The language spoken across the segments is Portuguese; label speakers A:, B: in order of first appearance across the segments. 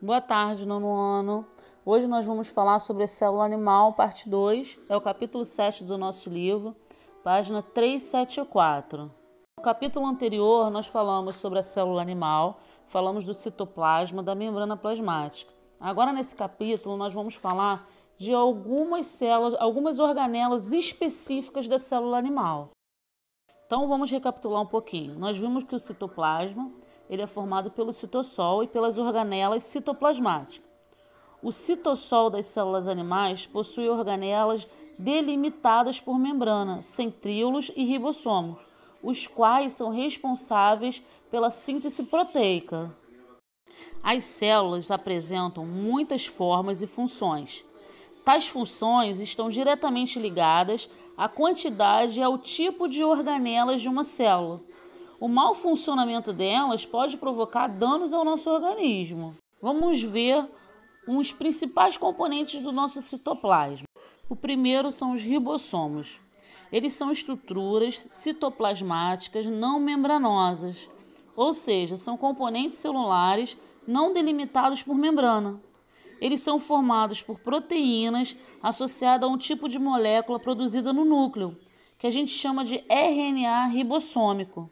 A: Boa tarde, nono ano. Hoje nós vamos falar sobre a célula animal, parte 2, é o capítulo 7 do nosso livro, página 374. No capítulo anterior, nós falamos sobre a célula animal, falamos do citoplasma, da membrana plasmática. Agora, nesse capítulo, nós vamos falar de algumas células, algumas organelas específicas da célula animal. Então, vamos recapitular um pouquinho. Nós vimos que o citoplasma ele é formado pelo citossol e pelas organelas citoplasmáticas. O citossol das células animais possui organelas delimitadas por membrana, centríolos e ribossomos, os quais são responsáveis pela síntese proteica. As células apresentam muitas formas e funções. Tais funções estão diretamente ligadas à quantidade e ao tipo de organelas de uma célula. O mau funcionamento delas pode provocar danos ao nosso organismo. Vamos ver os principais componentes do nosso citoplasma. O primeiro são os ribossomos. Eles são estruturas citoplasmáticas não membranosas, ou seja, são componentes celulares não delimitados por membrana. Eles são formados por proteínas associadas a um tipo de molécula produzida no núcleo, que a gente chama de RNA ribossômico.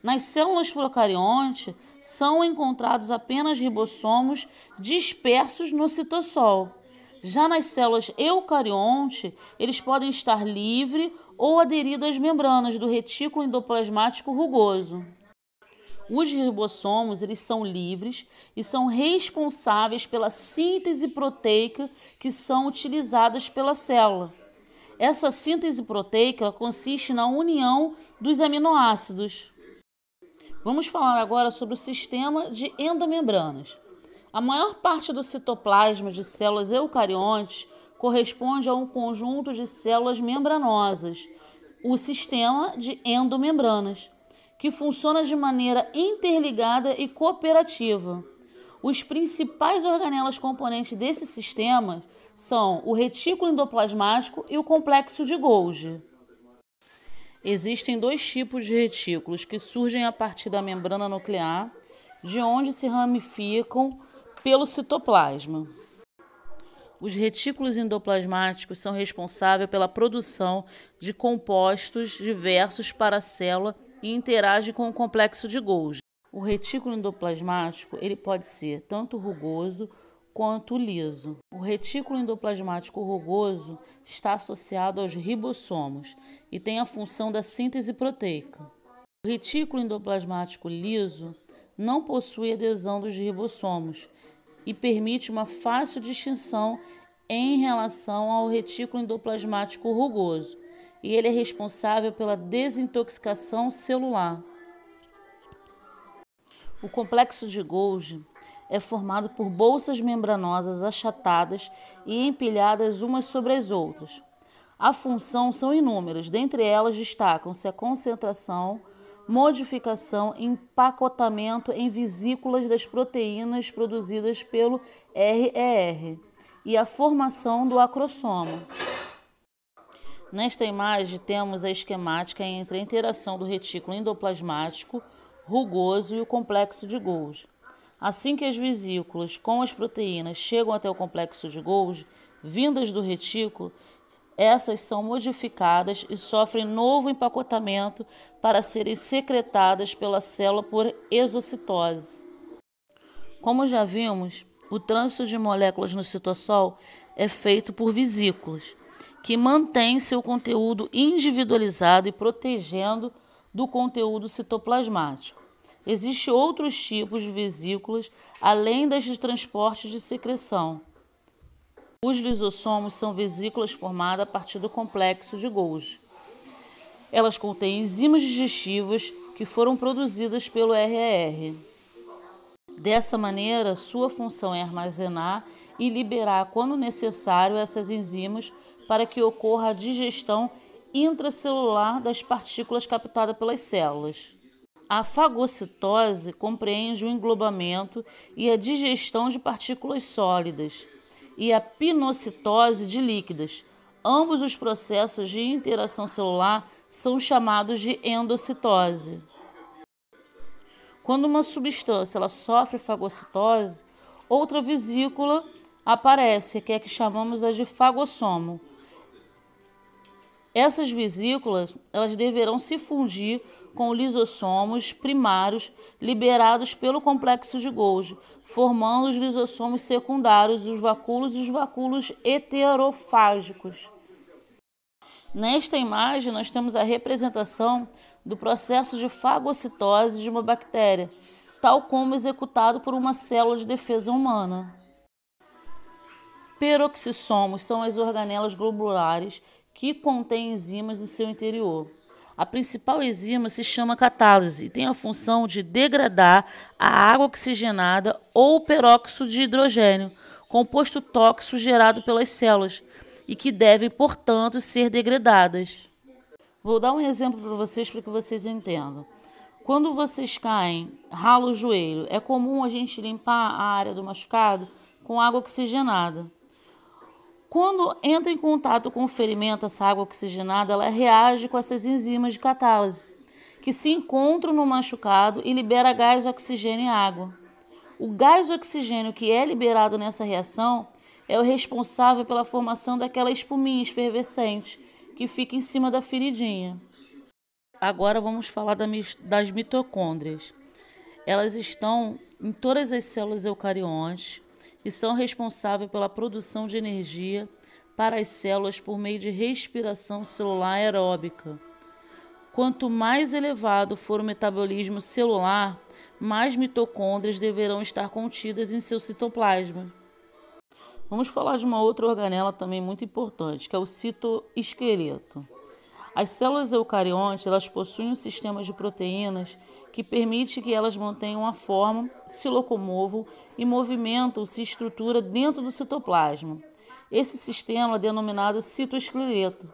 A: Nas células procariontes, são encontrados apenas ribossomos dispersos no citossol. Já nas células eucariontes, eles podem estar livres ou aderidos às membranas do retículo endoplasmático rugoso. Os ribossomos eles são livres e são responsáveis pela síntese proteica que são utilizadas pela célula. Essa síntese proteica consiste na união dos aminoácidos. Vamos falar agora sobre o sistema de endomembranas. A maior parte do citoplasma de células eucariontes corresponde a um conjunto de células membranosas, o sistema de endomembranas, que funciona de maneira interligada e cooperativa. Os principais organelas componentes desse sistema são o retículo endoplasmático e o complexo de Golgi. Existem dois tipos de retículos que surgem a partir da membrana nuclear, de onde se ramificam pelo citoplasma. Os retículos endoplasmáticos são responsáveis pela produção de compostos diversos para a célula e interagem com o complexo de Golgi. O retículo endoplasmático ele pode ser tanto rugoso quanto liso. O retículo endoplasmático rugoso está associado aos ribossomos e tem a função da síntese proteica. O retículo endoplasmático liso não possui adesão dos ribossomos e permite uma fácil distinção em relação ao retículo endoplasmático rugoso, e ele é responsável pela desintoxicação celular. O complexo de Golgi é formado por bolsas membranosas achatadas e empilhadas umas sobre as outras. A função são inúmeras, dentre elas destacam-se a concentração, modificação e empacotamento em vesículas das proteínas produzidas pelo RER e a formação do acrosoma. Nesta imagem temos a esquemática entre a interação do retículo endoplasmático rugoso e o complexo de Golgi. Assim que as vesículas com as proteínas chegam até o complexo de Golgi, vindas do retículo, essas são modificadas e sofrem novo empacotamento para serem secretadas pela célula por exocitose. Como já vimos, o trânsito de moléculas no citossol é feito por vesículas, que mantêm seu conteúdo individualizado e protegendo do conteúdo citoplasmático. Existem outros tipos de vesículas, além das de transporte de secreção. Os lisossomos são vesículas formadas a partir do complexo de Golgi. Elas contêm enzimas digestivas que foram produzidas pelo RER. Dessa maneira, sua função é armazenar e liberar, quando necessário, essas enzimas para que ocorra a digestão intracelular das partículas captadas pelas células. A fagocitose compreende o englobamento e a digestão de partículas sólidas e a pinocitose de líquidas. Ambos os processos de interação celular são chamados de endocitose. Quando uma substância ela sofre fagocitose, outra vesícula aparece, que é a que chamamos de fagossomo. Essas vesículas, elas deverão se fundir com lisossomos primários liberados pelo complexo de Golgi, formando os lisossomos secundários, os vacúolos e os vacúolos heterofágicos. Nesta imagem, nós temos a representação do processo de fagocitose de uma bactéria, tal como executado por uma célula de defesa humana. Peroxissomos são as organelas globulares que contêm enzimas em seu interior. A principal enzima se chama catálise e tem a função de degradar a água oxigenada ou peróxido de hidrogênio, composto tóxico gerado pelas células, e que devem, portanto, ser degradadas. Vou dar um exemplo para vocês que vocês entendam. Quando vocês caem, ralam o joelho, é comum a gente limpar a área do machucado com água oxigenada. Quando entra em contato com o ferimento, essa água oxigenada, ela reage com essas enzimas de catálise, que se encontram no machucado e libera gás, oxigênio e água. O gás oxigênio que é liberado nessa reação é o responsável pela formação daquela espuminha efervescente que fica em cima da feridinha. Agora vamos falar das mitocôndrias. Elas estão em todas as células eucariontes e são responsáveis pela produção de energia para as células por meio de respiração celular aeróbica. Quanto mais elevado for o metabolismo celular, mais mitocôndrias deverão estar contidas em seu citoplasma. Vamos falar de uma outra organela também muito importante, que é o citoesqueleto. As células eucariontes, elas possuem um sistema de proteínas que permite que elas mantenham a forma, se locomovam e movimentam-se e estrutura dentro do citoplasma. Esse sistema é denominado citoesqueleto.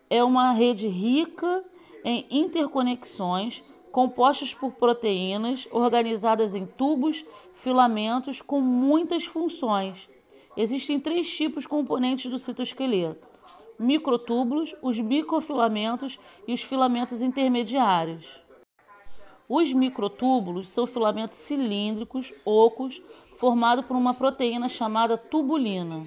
A: É uma rede rica em interconexões, compostas por proteínas organizadas em tubos, filamentos com muitas funções. Existem 3 tipos componentes do citoesqueleto: microtúbulos, os microfilamentos e os filamentos intermediários. Os microtúbulos são filamentos cilíndricos, ocos, formados por uma proteína chamada tubulina.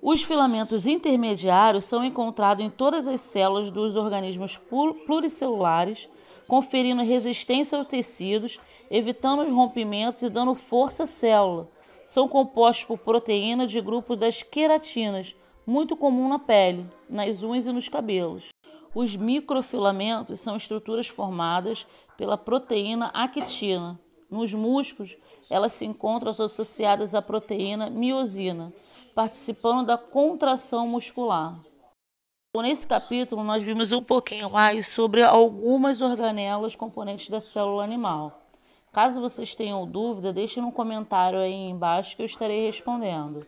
A: Os filamentos intermediários são encontrados em todas as células dos organismos pluricelulares, conferindo resistência aos tecidos, evitando os rompimentos e dando força à célula. São compostos por proteína de grupo das queratinas, muito comum na pele, nas unhas e nos cabelos. Os microfilamentos são estruturas formadas pela proteína actina. Nos músculos, elas se encontram associadas à proteína miosina, participando da contração muscular. Nesse capítulo, nós vimos um pouquinho mais sobre algumas organelas componentes da célula animal. Caso vocês tenham dúvida, deixem no comentário aí embaixo que eu estarei respondendo.